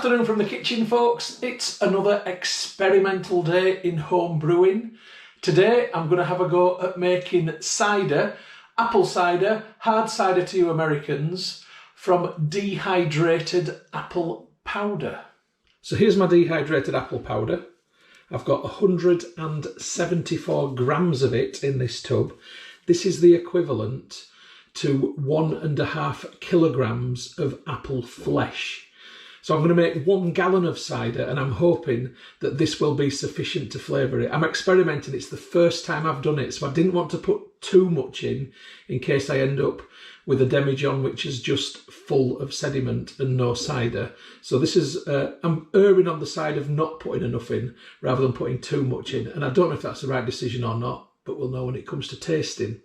afternoon from the kitchen, folks. It's another experimental day in home brewing. Today I'm going to have a go at making cider, apple cider, hard cider to you Americans, from dehydrated apple powder. So here's my dehydrated apple powder. I've got 174 grams of it in this tub. This is the equivalent to 1.5 kilograms of apple flesh. So I'm going to make 1 gallon of cider, and I'm hoping that this will be sufficient to flavour it. I'm experimenting, it's the first time I've done it, so I didn't want to put too much in case I end up with a demijohn which is just full of sediment and no cider. So this is, I'm erring on the side of not putting enough in rather than putting too much in. And I don't know if that's the right decision or not, but we'll know when it comes to tasting.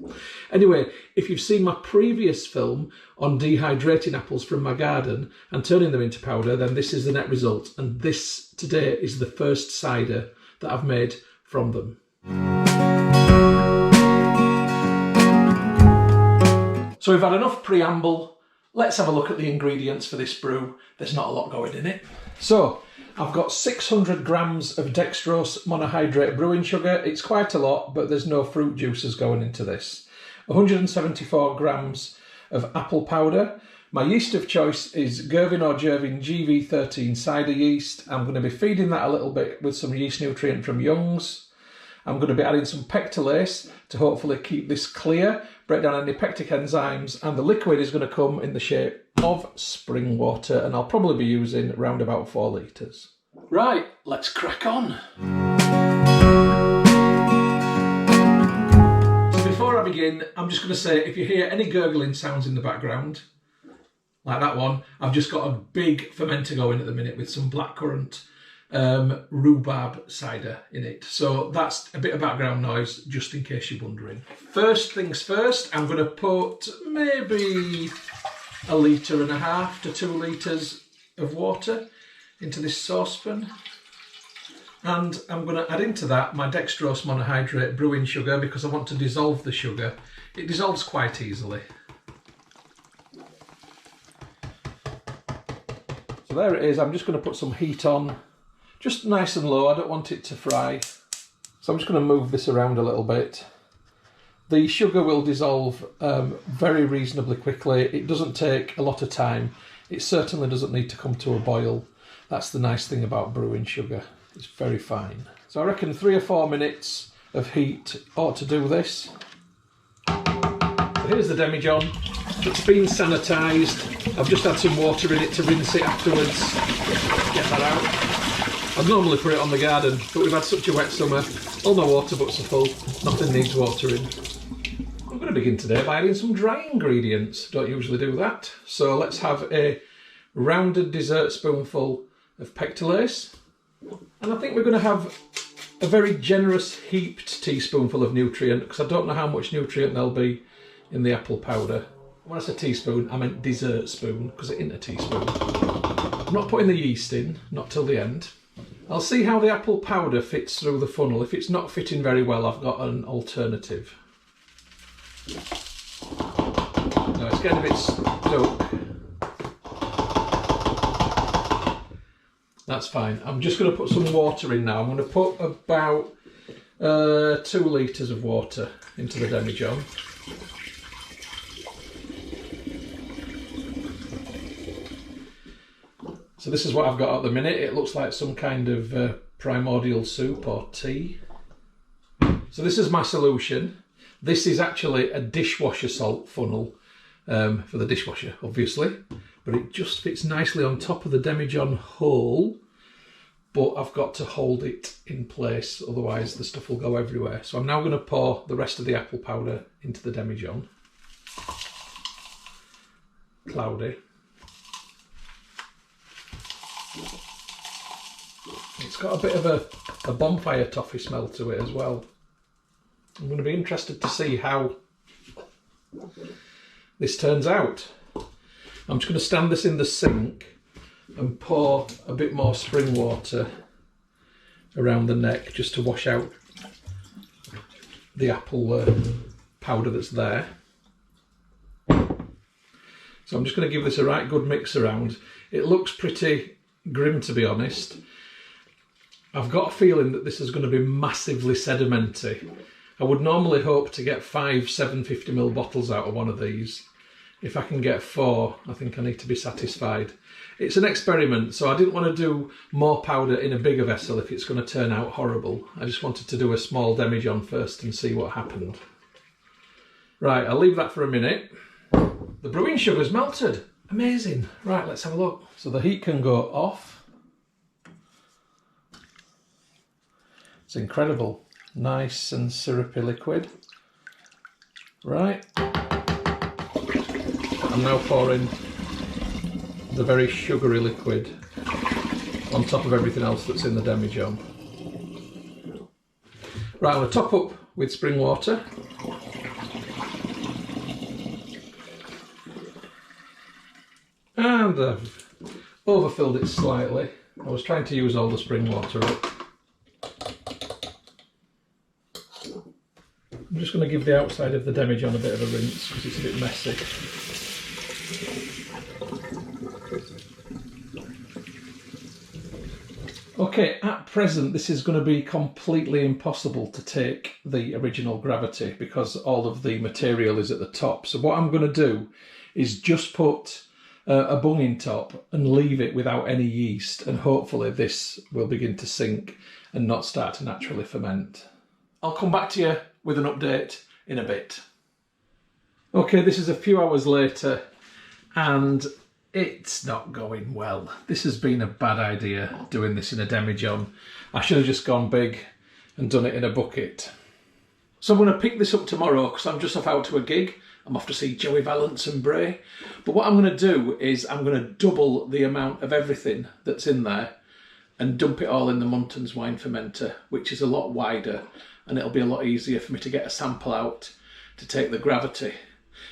Anyway, if you've seen my previous film on dehydrating apples from my garden and turning them into powder, then this is the net result. And this today is the first cider that I've made from them. So we've had enough preamble. Let's have a look at the ingredients for this brew. There's not a lot going in it. So I've got 600 grams of dextrose monohydrate brewing sugar. It's quite a lot, but there's no fruit juices going into this. 174 grams of apple powder. My yeast of choice is Gervin or Jervin GV13 cider yeast. I'm going to be feeding that a little bit with some yeast nutrient from Young's. I'm going to be adding some pectolase to hopefully keep this clear, break down any pectic enzymes, and the liquid is going to come in the shape of spring water, and I'll probably be using around about 4 litres. Right, let's crack on. So before I begin, I'm just going to say, if you hear any gurgling sounds in the background, like that one, I've just got a big fermenter going at the minute with some blackcurrant rhubarb cider in it. So that's a bit of background noise, just in case you're wondering. First things first, I'm going to put maybe 1.5 litres to 2 litres of water into this saucepan. And I'm going to add into that my dextrose monohydrate brewing sugar because I want to dissolve the sugar. It dissolves quite easily. So there it is. I'm just going to put some heat on, just nice and low. I don't want it to fry. So I'm just going to move this around a little bit. The sugar will dissolve very reasonably quickly. It doesn't take a lot of time. It certainly doesn't need to come to a boil. That's the nice thing about brewing sugar. It's very fine. So I reckon 3 or 4 minutes of heat ought to do this. So here's the demijohn. It's been sanitised. I've just had some water in it to rinse it afterwards. Get that out. I'd normally put it on the garden, but we've had such a wet summer. All my water butts are full. Nothing needs watering. I'm going to begin today by adding some dry ingredients. Don't usually do that. So let's have a rounded dessert spoonful of pectolase. And I think we're going to have a very generous heaped teaspoonful of nutrient, because I don't know how much nutrient there'll be in the apple powder. When I say teaspoon, I meant dessert spoon, because it isn't a teaspoon. I'm not putting the yeast in, not till the end. I'll see how the apple powder fits through the funnel. If it's not fitting very well, I've got an alternative. No, it's getting a bit stuck. That's fine. I'm just going to put some water in now. I'm going to put about 2 litres of water into the demijohn. So this is what I've got at the minute. It looks like some kind of primordial soup or tea. So this is my solution. This is actually a dishwasher salt funnel for the dishwasher, obviously. But it just fits nicely on top of the demijohn hole. But I've got to hold it in place, otherwise the stuff will go everywhere. So I'm now going to pour the rest of the apple powder into the demijohn. Cloudy. It's got a bit of a bonfire toffee smell to it as well. I'm going to be interested to see how this turns out. I'm just going to stand this in the sink and pour a bit more spring water around the neck just to wash out the apple powder that's there. So I'm just going to give this a right good mix around. It looks pretty grim, to be honest. I've got a feeling that this is going to be massively sedimenty. I would normally hope to get 5 750ml bottles out of one of these. If I can get 4, I think I need to be satisfied. It's an experiment, so I didn't want to do more powder in a bigger vessel if it's going to turn out horrible. I just wanted to do a small demijohn first and see what happened. Right, I'll leave that for a minute. The brewing sugar's melted. Amazing. Right, let's have a look. So the heat can go off. It's incredible. Nice and syrupy liquid. Right. I'm now pouring the very sugary liquid on top of everything else that's in the demijohn. Right, I'm going to top up with spring water. And I've overfilled it slightly. I was trying to use all the spring water up. I'm just going to give the outside of the demijohn a bit of a rinse because it's a bit messy. Okay, at present this is going to be completely impossible to take the original gravity because all of the material is at the top. So what I'm going to do is just put a bung top and leave it without any yeast, and hopefully this will begin to sink and not start to naturally ferment. I'll come back to you with an update in a bit. Okay, this is a few hours later and it's not going well. This has been a bad idea, doing this in a demijohn. I should have just gone big and done it in a bucket. So I'm going to pick this up tomorrow because I'm just off out to a gig. I'm off to see Joey Valance and Bray. But what I'm going to do is I'm going to double the amount of everything that's in there and dump it all in the Muntons wine fermenter, which is a lot wider, and it'll be a lot easier for me to get a sample out to take the gravity.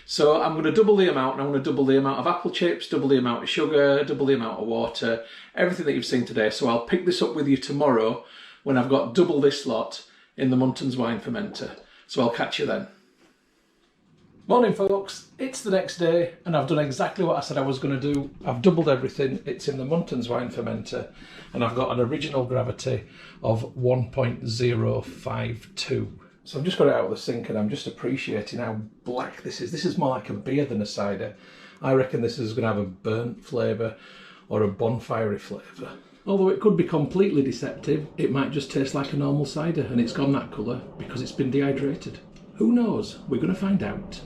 So I'm going to double the amount, and I'm going to double the amount of apple chips, double the amount of sugar, double the amount of water, everything that you've seen today. So I'll pick this up with you tomorrow when I've got double this lot in the Muntons wine fermenter. So I'll catch you then. Morning folks, it's the next day and I've done exactly what I said I was going to do. I've doubled everything, it's in the Muntons wine fermenter and I've got an original gravity of 1.052. So I've just got it out of the sink and I'm just appreciating how black this is. This is more like a beer than a cider. I reckon this is going to have a burnt flavour or a bonfirey flavour. Although it could be completely deceptive, it might just taste like a normal cider and it's gone that colour because it's been dehydrated. Who knows? We're going to find out.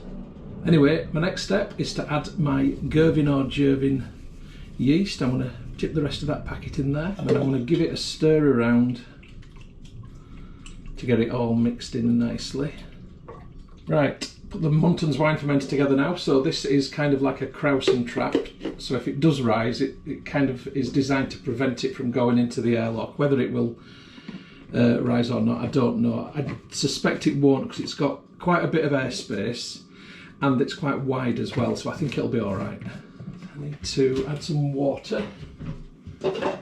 Anyway, my next step is to add my Gervin or Jervin yeast. I'm going to tip the rest of that packet in there and then I'm going to give it a stir around to get it all mixed in nicely. Right, put the Muntons wine fermenter together now. So this is kind of like a Krausen trap. So if it does rise, it kind of is designed to prevent it from going into the airlock. Whether it will rise or not, I don't know. I suspect it won't because it's got quite a bit of airspace and it's quite wide as well, so I think it'll be all right. I need to add some water. Till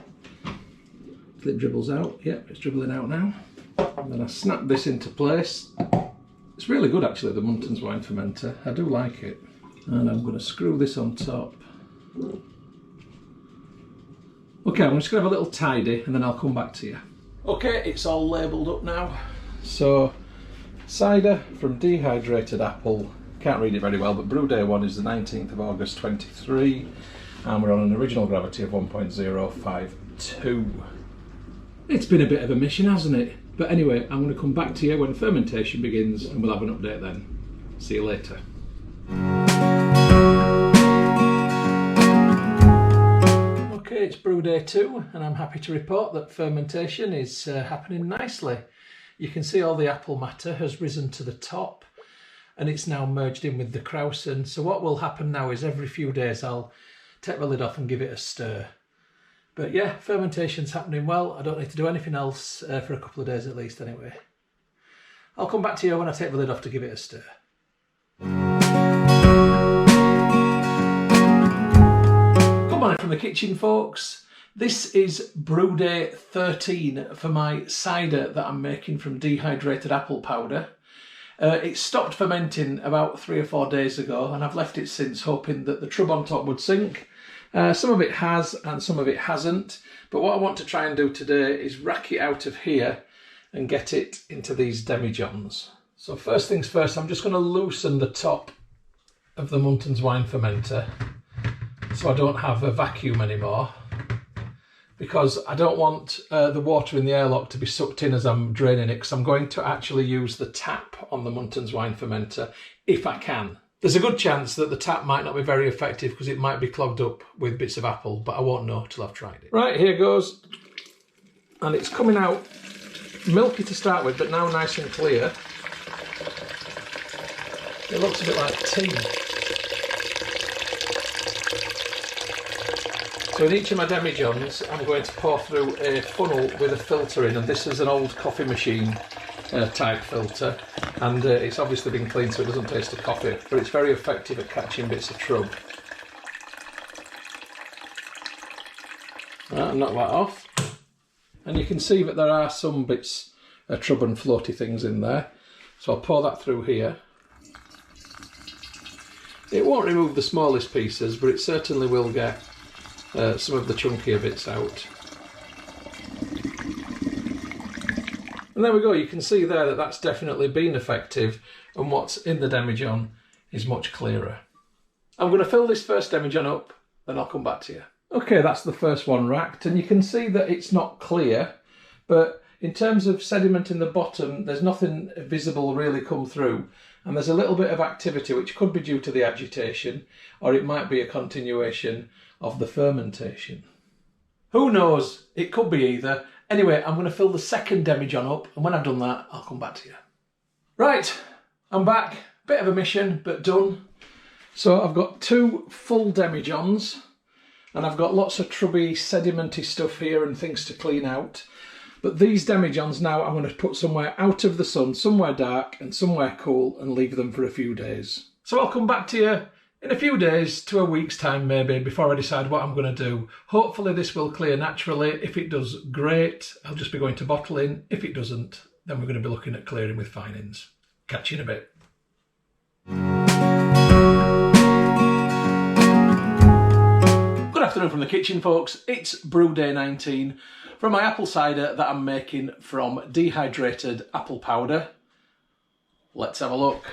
it dribbles out. Yep, it's dribbling out now. And then I snap this into place. It's really good actually, the Muntons wine fermenter. I do like it. And I'm going to screw this on top. Okay, I'm just going to have a little tidy and then I'll come back to you. Okay, it's all labelled up now. So, cider from Dehydrated apple. Can't read it very well, but brew day 1 is the 19th of August 23 and we're on an original gravity of 1.052. It's been a bit of a mission, hasn't it? But anyway, I'm going to come back to you when fermentation begins and we'll have an update then. See you later. Okay, it's brew day 2 and I'm happy to report that fermentation is happening nicely. You can see all the apple matter has risen to the top and it's now merged in with the Krausen. So what will happen now is every few days I'll take the lid off and give it a stir. But yeah, fermentation's happening well. I don't need to do anything else for a couple of days at least anyway. I'll come back to you when I take the lid off to give it a stir. Good morning from the kitchen, folks. This is brew day 13 for my cider that I'm making from dehydrated apple powder. It stopped fermenting about 3 or 4 days ago and I've left it since, hoping that the trub on top would sink Some of it has and some of it hasn't, but what I want to try and do today is rack it out of here and get it into these demijohns. So first things first, I'm just going to loosen the top of the Muntons wine fermenter so I don't have a vacuum anymore, because I don't want the water in the airlock to be sucked in as I'm draining it, because I'm going to actually use the tap on the Muntons wine fermenter if I can. There's a good chance that the tap might not be very effective because it might be clogged up with bits of apple, but I won't know till I've tried it. Right, here goes. And it's coming out milky to start with, but now nice and clear. It looks a bit like tea. So in each of my demijohns, I'm going to pour through a funnel with a filter in, and this is an old coffee machine type filter, and it's obviously been cleaned so it doesn't taste of coffee, but it's very effective at catching bits of trub. Right, knock that off, and you can see that there are some bits of trub and floaty things in there, so I'll pour that through here. It won't remove the smallest pieces, but it certainly will get some of the chunkier bits out. And there we go, you can see there that that's definitely been effective, and what's in the demijohn is much clearer. I'm going to fill this first demijohn up, then I'll come back to you. Okay, that's the first one racked, and you can see that it's not clear, but in terms of sediment in the bottom, there's nothing visible really come through, and there's a little bit of activity which could be due to the agitation, or it might be a continuation of the fermentation. Who knows? It could be either. Anyway, I'm going to fill the second demijohn up, and when I've done that, I'll come back to you. Right, I'm back. Bit of a mission, but done. So I've got 2 full demijohns, and I've got lots of trubby, sedimenty stuff here and things to clean out. But these demijohns now I'm going to put somewhere out of the sun, somewhere dark and somewhere cool, and leave them for a few days. So I'll come back to you in a few days to a week's time maybe, before I decide what I'm going to do. Hopefully this will clear naturally. If it does, great. I'll just be going to bottling. If it doesn't, then we're going to be looking at clearing with finings. Catch you in a bit. Good afternoon from the kitchen, folks. It's brew day 19 from my apple cider that I'm making from dehydrated apple powder. Let's have a look.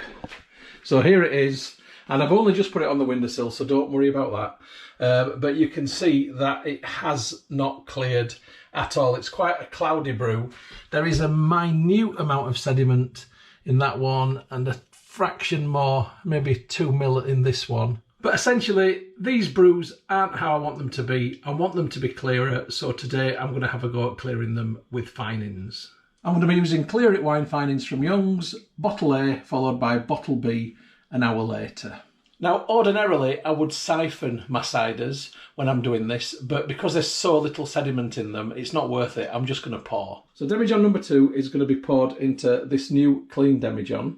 So here it is. And I've only just put it on the windowsill, so don't worry about that. But you can see that it has not cleared at all. It's quite a cloudy brew. There is a minute amount of sediment in that one, and a fraction more, maybe 2 ml in this one. But essentially, these brews aren't how I want them to be. I want them to be clearer, so today I'm going to have a go at clearing them with finings. I'm going to be using Clear It wine finings from Young's, bottle A followed by bottle B an hour later. Now, ordinarily, I would siphon my ciders when I'm doing this, but because there's so little sediment in them, it's not worth it. I'm just going to pour. So demijohn number 2 is going to be poured into this new clean demijohn.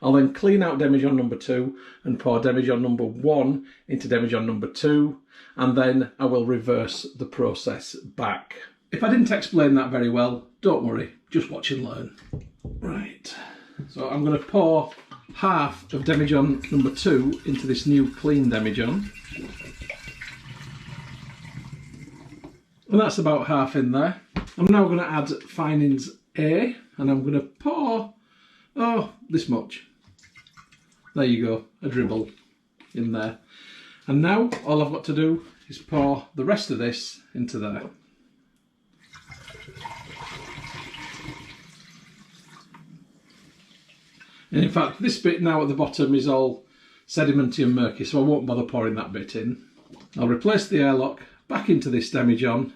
I'll then clean out demijohn number 2 and pour demijohn number 1 into demijohn number 2, and then I will reverse the process back. If I didn't explain that very well, don't worry, just watch and learn. Right, so I'm going to pour half of demijohn number 2 into this new clean demijohn. And that's about half in there. I'm now going to add finings A, and I'm going to pour, this much. There you go, a dribble in there. And now all I've got to do is pour the rest of this into there. And in fact, this bit now at the bottom is all sedimenty and murky, so I won't bother pouring that bit in. I'll replace the airlock back into this demijohn,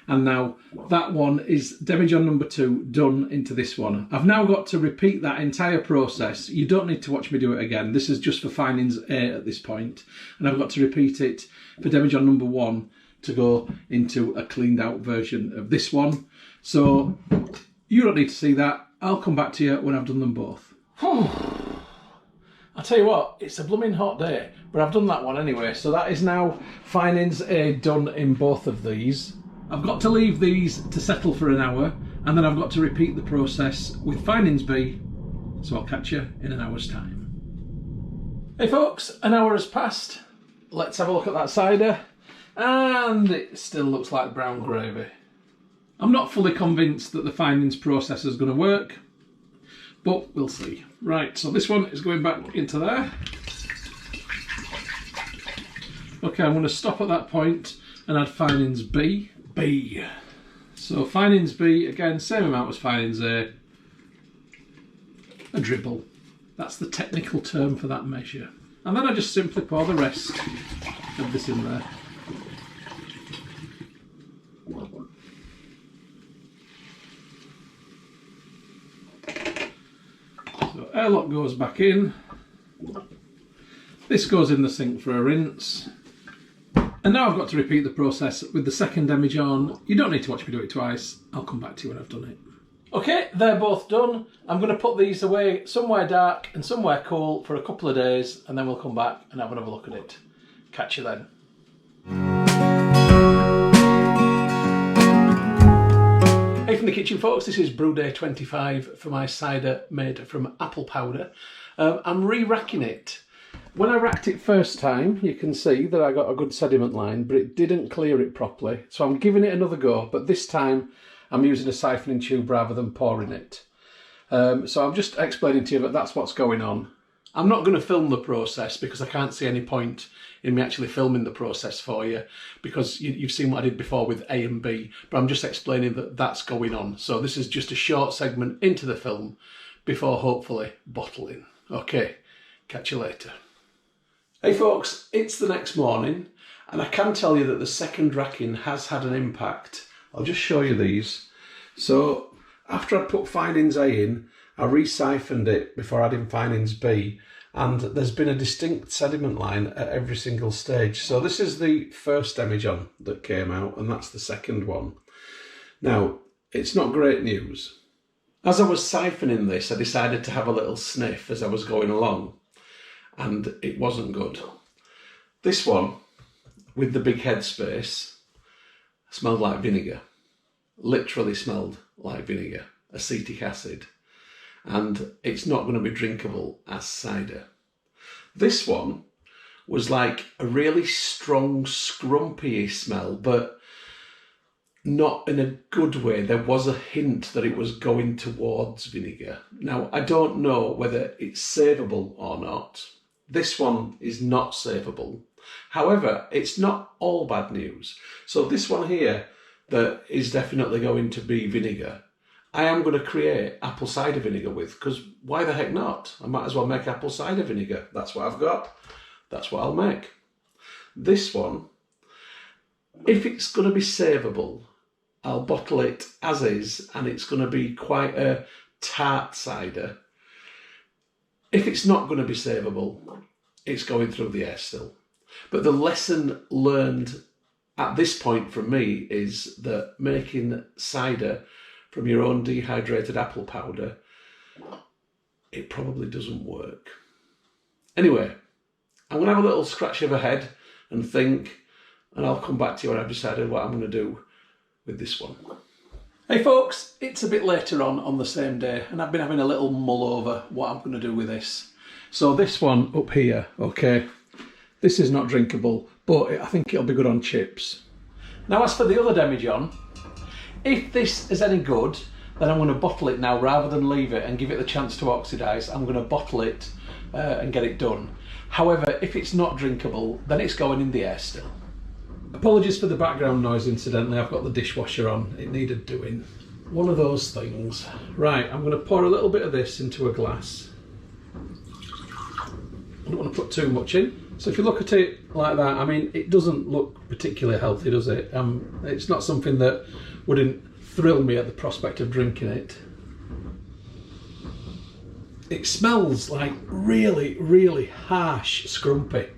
and now that one is demijohn number 2 done into this one. I've now got to repeat that entire process. You don't need to watch me do it again. This is just for finings A at this point, and I've got to repeat it for demijohn number 1 to go into a cleaned out version of this one. So you don't need to see that. I'll come back to you when I've done them both. I'll tell you what, it's a blooming hot day, but I've done that one anyway. So that is now finings A done in both of these. I've got to leave these to settle for an hour, and then I've got to repeat the process with finings B. So I'll catch you in an hour's time. Hey folks, an hour has passed. Let's have a look at that cider. And it still looks like brown gravy. I'm not fully convinced that the finings process is going to work, but we'll see. Right, so this one is going back into there. Okay, I'm going to stop at that point and add finings B. So finings B, again, same amount as finings A. A dribble. That's the technical term for that measure. And then I just simply pour the rest of this in there. So airlock goes back in. This goes in the sink for a rinse. And now I've got to repeat the process with the second demijohn. You don't need to watch me do it twice. I'll come back to you when I've done it. Okay, they're both done. I'm going to put these away somewhere dark and somewhere cool for a couple of days, and then we'll come back and have another look at it. Catch you then. Hey from the kitchen, folks, this is brew day 25 for my cider made from apple powder. I'm re-racking it. When I racked it first time, you can see that I got a good sediment line, but it didn't clear it properly. So I'm giving it another go, but this time I'm using a siphoning tube rather than pouring it. So I'm just explaining to you that that's what's going on. I'm not going to film the process because I can't see any point in me actually filming the process for you, because you've seen what I did before with A and B, but I'm just explaining that that's going on. So this is just a short segment into the film before hopefully bottling. Okay, catch you later. Hey folks, it's the next morning, and I can tell you that the second racking has had an impact. I'll just show you these. So after I put finings A in, I re-siphoned it before adding finings B, and there's been a distinct sediment line at every single stage. So this is the first demijohn that came out, and that's the second one. Now, it's not great news. As I was siphoning this, I decided to have a little sniff as I was going along, and it wasn't good. This one, with the big headspace, smelled like vinegar. Literally smelled like vinegar, acetic acid. And it's not going to be drinkable as cider. This one was like a really strong, scrumpy smell, but not in a good way. There was a hint that it was going towards vinegar. Now, I don't know whether it's savable or not. This one is not savable. However, it's not all bad news. So this one here that is definitely going to be vinegar, I am going to create apple cider vinegar with, because why the heck not? I might as well make apple cider vinegar. That's what I've got. That's what I'll make. This one, if it's going to be savable, I'll bottle it as is, and it's going to be quite a tart cider. If it's not going to be savable, it's going through the air still. But the lesson learned at this point from me is that making cider from your own dehydrated apple powder, it probably doesn't work. Anyway, I'm going to have a little scratch of a head and think, and I'll come back to you when I've decided what I'm going to do with this one. Hey folks, it's a bit later on the same day, and I've been having a little mull over what I'm going to do with this. So this one up here, okay, this is not drinkable, but I think it'll be good on chips. Now as for the other demijohn, if this is any good, then I'm going to bottle it now rather than leave it and give it the chance to oxidise. I'm going to bottle it and get it done. However, if it's not drinkable, then it's going in the air still. Apologies for the background noise, incidentally. I've got the dishwasher on. It needed doing. One of those things. Right, I'm going to pour a little bit of this into a glass. I don't want to put too much in. So if you look at it like that, I mean, it doesn't look particularly healthy, does it? It's not something that wouldn't thrill me at the prospect of drinking it. It smells like really, really harsh scrumpy.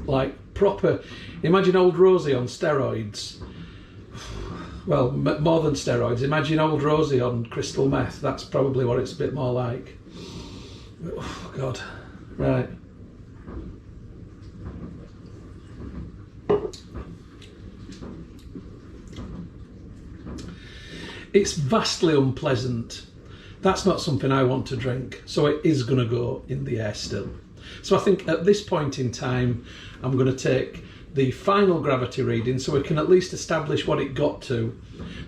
Like proper, imagine Old Rosie on steroids. Well, more than steroids. Imagine Old Rosie on crystal meth. That's probably what it's a bit more like. Oh, God. Right. It's vastly unpleasant. That's not something I want to drink, so it is going to go in the air still. So I think at this point in time, I'm going to take the final gravity reading so we can at least establish what it got to.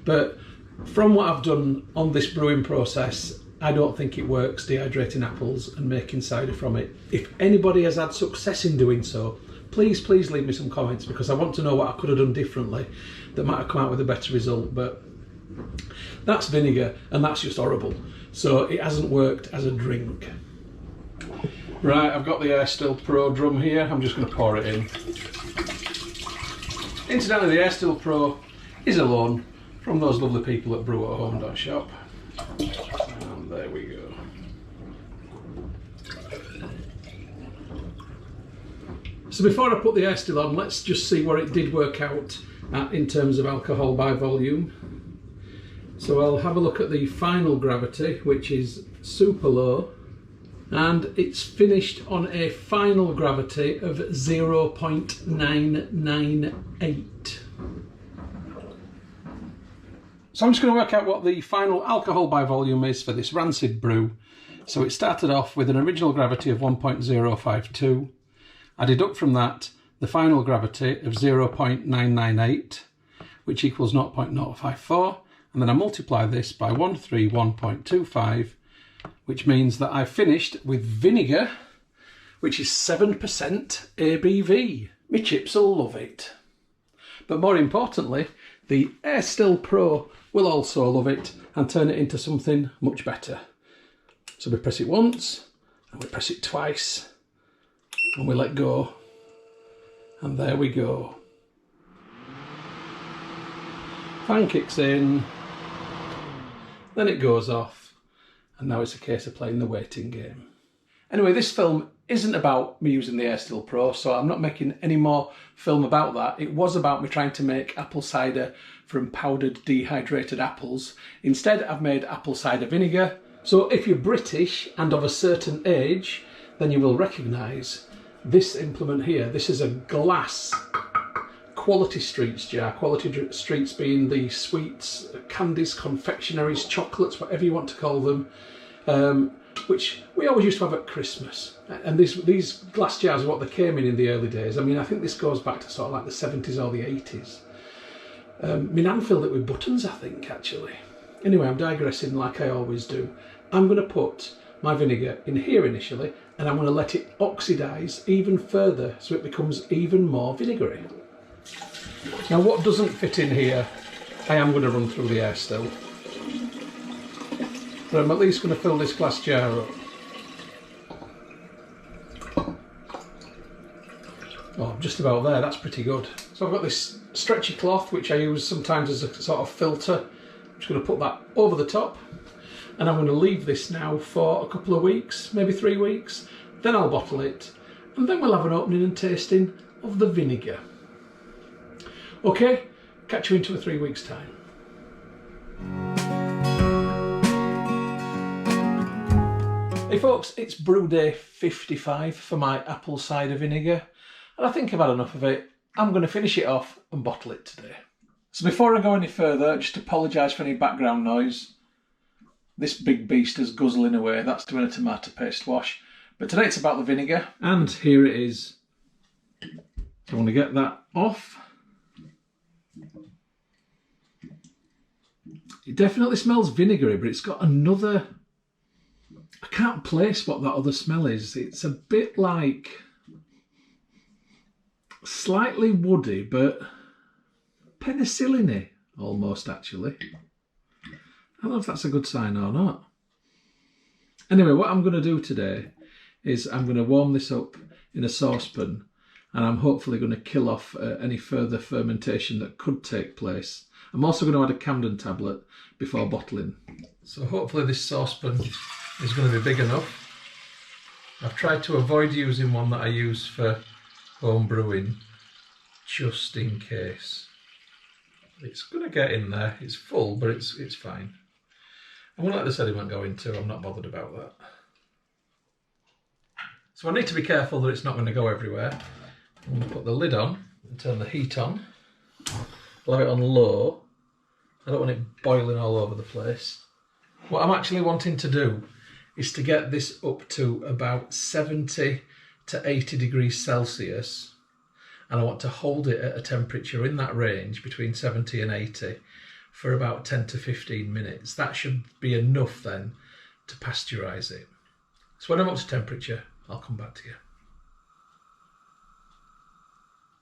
But from what I've done on this brewing process, I don't think it works dehydrating apples and making cider from it. If anybody has had success in doing so, please leave me some comments, because I want to know what I could have done differently that might have come out with a better result. But that's vinegar, and that's just horrible. So it hasn't worked as a drink. Right, I've got the Air Still Pro drum here. I'm just going to pour it in. Incidentally, the Air Still Pro is a loan from those lovely people at brew@home.shop. And there we go. So before I put the Air Still on, let's just see what it did work out at in terms of alcohol by volume. So I'll have a look at the final gravity, which is super low, and it's finished on a final gravity of 0.998. So I'm just going to work out what the final alcohol by volume is for this rancid brew. So it started off with an original gravity of 1.052. I deduct from that the final gravity of 0.998, which equals 0.054, and then I multiply this by 131.25, which means that I've finished with vinegar, which is 7% ABV. My chips will love it. But more importantly, the Air Still Pro will also love it and turn it into something much better. So we press it once, and we press it twice, and we let go, and there we go. Fan kicks in, then it goes off, and now it's a case of playing the waiting game. Anyway, this film isn't about me using the Air Still Pro, so I'm not making any more film about that. It was about me trying to make apple cider from powdered dehydrated apples. Instead, I've made apple cider vinegar. So if you're British and of a certain age, then you will recognise this implement here. This is a glass Quality Streets jar. Quality Streets being the sweets, candies, confectionaries, chocolates, whatever you want to call them, which we always used to have at Christmas. And these glass jars are what they came in the early days. I mean, I think this goes back to sort of like the 70s or the 80s. My nan filled it with buttons, I think, actually. Anyway, I'm digressing like I always do. I'm going to put my vinegar in here initially, and I'm going to let it oxidise even further so it becomes even more vinegary. Now, what doesn't fit in here, I am going to run through the Air Still. But I'm at least going to fill this glass jar up. Oh, I'm just about there, that's pretty good. So I've got this stretchy cloth, which I use sometimes as a sort of filter. I'm just going to put that over the top. And I'm going to leave this now for a couple of weeks, maybe 3 weeks. Then I'll bottle it, and then we'll have an opening and tasting of the vinegar. Okay, catch you in 2 or 3 weeks' time. Hey folks, it's brew day 55 for my apple cider vinegar, and I think I've had enough of it. I'm going to finish it off and bottle it today. So before I go any further, just apologise for any background noise. This big beast is guzzling away, that's doing a tomato paste wash. But today it's about the vinegar, and here it is. So I want to get that off. It definitely smells vinegary, but it's got another... I can't place what that other smell is. It's a bit like... slightly woody, but penicillin-y almost, actually. I don't know if that's a good sign or not. Anyway, what I'm going to do today is I'm going to warm this up in a saucepan, and I'm hopefully going to kill off any further fermentation that could take place. I'm also going to add a Camden tablet before bottling. So hopefully this saucepan is going to be big enough. I've tried to avoid using one that I use for home brewing, just in case. It's going to get in there. It's full, but it's fine. I won't let the sediment go into. I'm not bothered about that. So I need to be careful that it's not going to go everywhere. I'm going to put the lid on and turn the heat on. I'll have it on low. I don't want it boiling all over the place. What I'm actually wanting to do is to get this up to about 70 to 80 degrees Celsius. and I want to hold it at a temperature in that range between 70 and 80 for about 10 to 15 minutes. That should be enough then to pasteurise it. So when I'm up to temperature, I'll come back to you.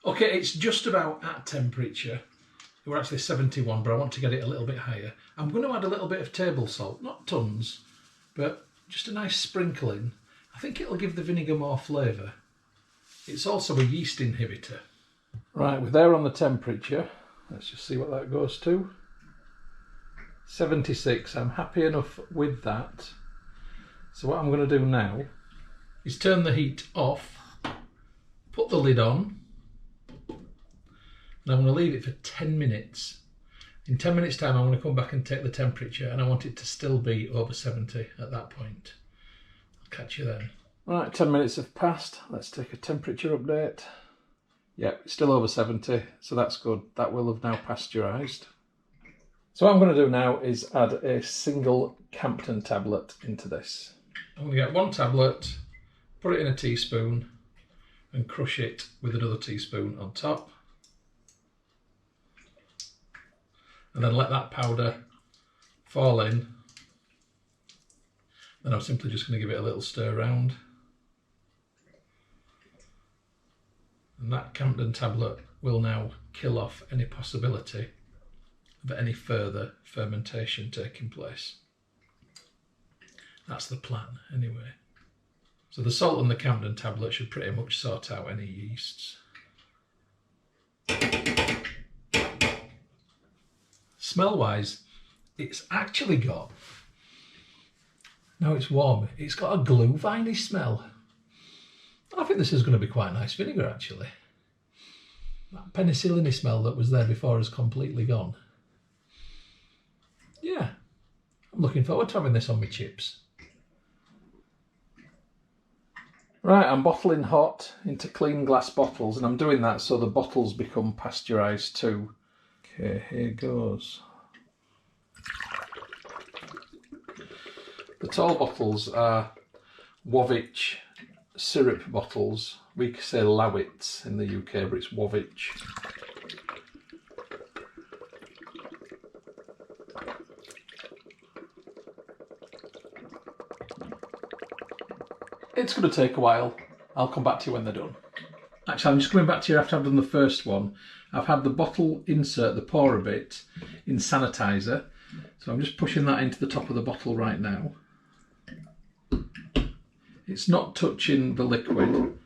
Okay, it's just about at temperature. We're actually 71, but I want to get it a little bit higher. I'm going to add a little bit of table salt, not tons, but just a nice sprinkling. I think it'll give the vinegar more flavour. It's also a yeast inhibitor. Right, we're there on the temperature. Let's just see what that goes to. 76, I'm happy enough with that. So what I'm going to do now is turn the heat off, put the lid on, and I'm going to leave it for 10 minutes. In 10 minutes time I'm going to come back and take the temperature, and I want it to still be over 70 at that point. I'll catch you then. Right, 10 minutes have passed. Let's take a temperature update. Yeah, it's still over 70, so that's good. That will have now pasteurised. So what I'm going to do now is add a single Campden tablet into this. I'm going to get 1 tablet, put it in a teaspoon, and crush it with another teaspoon on top. And then let that powder fall in. Then I'm simply just going to give it a little stir around. And that Campden tablet will now kill off any possibility of any further fermentation taking place. That's the plan anyway. So the salt and the Campden tablet should pretty much sort out any yeasts. Smell wise, it's actually got, now it's warm, it's got a glue viney smell. I think this is going to be quite nice vinegar actually. That penicillin-y smell that was there before is completely gone. Yeah, I'm looking forward to having this on my chips. Right, I'm bottling hot into clean glass bottles, and I'm doing that so the bottles become pasteurised too. Okay, here goes. The tall bottles are Wovich syrup bottles. We say Lowitts in the UK, but it's Wovich. It's going to take a while. I'll come back to you when they're done. Actually, I'm just coming back to you after I've done the first one. I've had the bottle insert, the pour a bit, in sanitizer. So I'm just pushing that into the top of the bottle right now. It's not touching the liquid,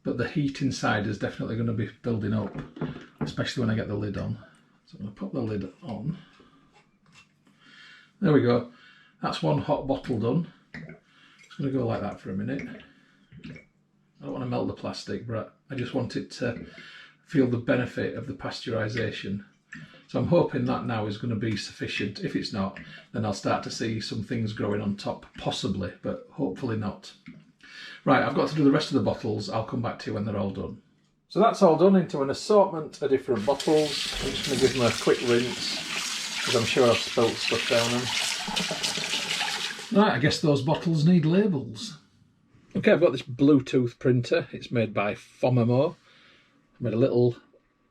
but the heat inside is definitely going to be building up, especially when I get the lid on. So I'm going to put the lid on. There we go. That's 1 hot bottle done. It's going to go like that for a minute. I don't want to melt the plastic, but I just want it to feel the benefit of the pasteurisation. So I'm hoping that now is going to be sufficient. If it's not, then I'll start to see some things growing on top, possibly, but hopefully not. Right, I've got to do the rest of the bottles. I'll come back to you when they're all done. So that's all done into an assortment of different bottles. I'm just going to give them a quick rinse, because I'm sure I've spilt stuff down them. Right, I guess those bottles need labels. Okay, I've got this Bluetooth printer. It's made by Fomamo. I made a little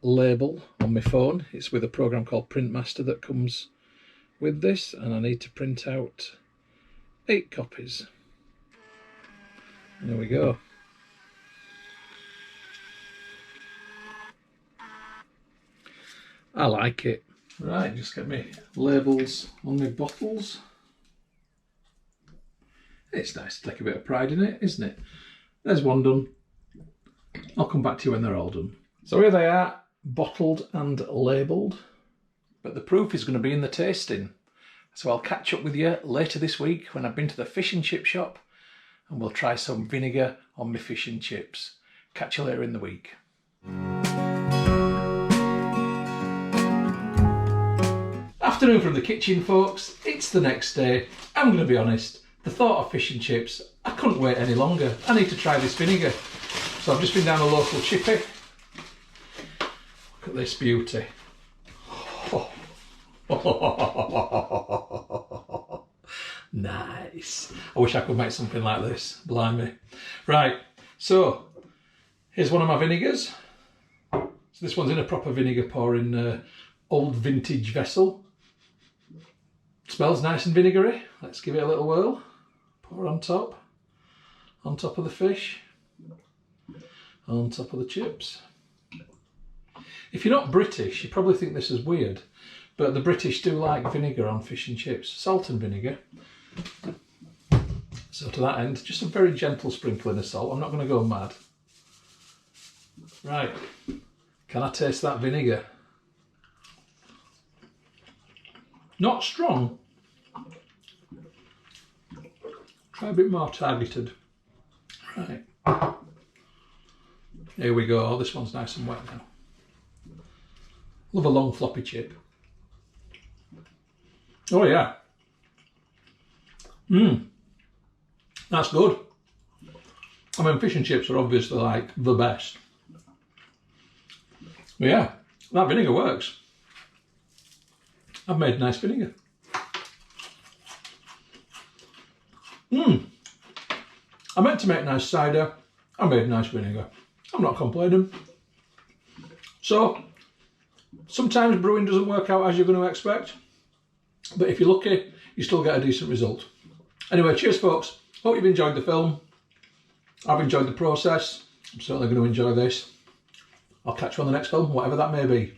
label on my phone. It's with a program called Printmaster that comes with this, and I need to print out 8 copies. There we go. I like it. Right, just get me labels on my bottles. It's nice to take a bit of pride in it, isn't it? There's one done. I'll come back to you when they're all done. So here they are, bottled and labelled. But the proof is going to be in the tasting. So I'll catch up with you later this week when I've been to the fish and chip shop, and we'll try some vinegar on my fish and chips. Catch you later in the week. Afternoon from the kitchen, folks. It's the next day. I'm going to be honest, the thought of fish and chips, I couldn't wait any longer. I need to try this vinegar. So I've just been down a local chippy. Look at this beauty. Nice. I wish I could make something like this. Blimey. Right, so here's one of my vinegars. So this one's in a proper vinegar pour in old vintage vessel. Smells nice and vinegary. Let's give it a little whirl. Pour on top of the fish, on top of the chips. If you're not British, you probably think this is weird, but the British do like vinegar on fish and chips. Salt and vinegar. So to that end, just a very gentle sprinkling of salt. I'm not going to go mad. Right, can I taste that vinegar? Not strong. Try a bit more targeted. Right. Here we go. Oh, this one's nice and wet now. Love a long floppy chip. Oh yeah. That's good. I mean, fish and chips are obviously like the best. But yeah, that vinegar works. I've made nice vinegar. I meant to make nice cider. I made nice vinegar. I'm not complaining. So, sometimes brewing doesn't work out as you're going to expect. But if you're lucky, you still get a decent result. Anyway, cheers folks. Hope you've enjoyed the film. I've enjoyed the process. I'm certainly going to enjoy this. I'll catch you on the next film, whatever that may be.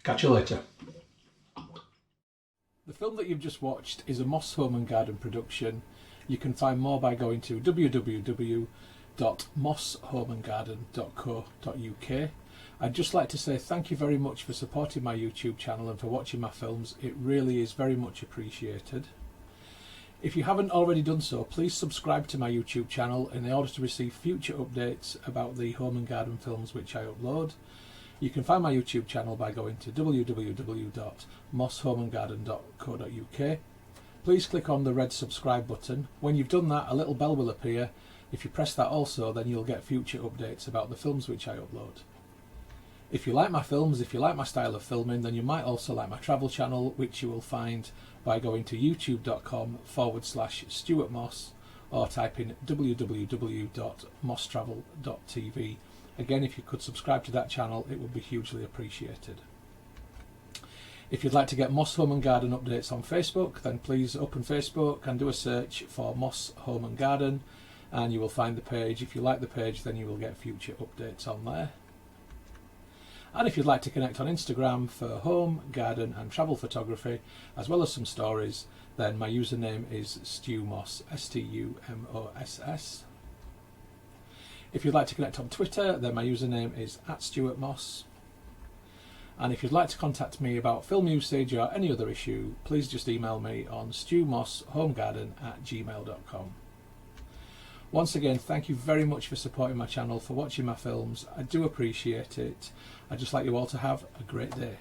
Catch you later. The film that you've just watched is a Moss Home and Garden production. You can find more by going to www.mosshomeandgarden.co.uk. I'd just like to say thank you very much for supporting my YouTube channel and for watching my films. It really is very much appreciated. If you haven't already done so, please subscribe to my YouTube channel in order to receive future updates about the home and garden films which I upload. You can find my YouTube channel by going to www.mosshomeandgarden.co.uk. Please click on the red subscribe button. When you've done that, a little bell will appear. If you press that also, then you'll get future updates about the films which I upload. If you like my films, if you like my style of filming, then you might also like my travel channel, which you will find by going to youtube.com/Stuart Moss or type in www.mosstravel.tv. Again, if you could subscribe to that channel, it would be hugely appreciated. If you'd like to get Moss Home and Garden updates on Facebook, then please open Facebook and do a search for Moss Home and Garden, and you will find the page. If you like the page, then you will get future updates on there. And if you'd like to connect on Instagram for home, garden and travel photography, as well as some stories, then my username is StuMoss, STUMOSS. If you'd like to connect on Twitter, then my username is @StuartMoss. And if you'd like to contact me about film usage or any other issue, please just email me on stewmosshomegarden@gmail.com. Once again, thank you very much for supporting my channel, for watching my films. I do appreciate it. I'd just like you all to have a great day.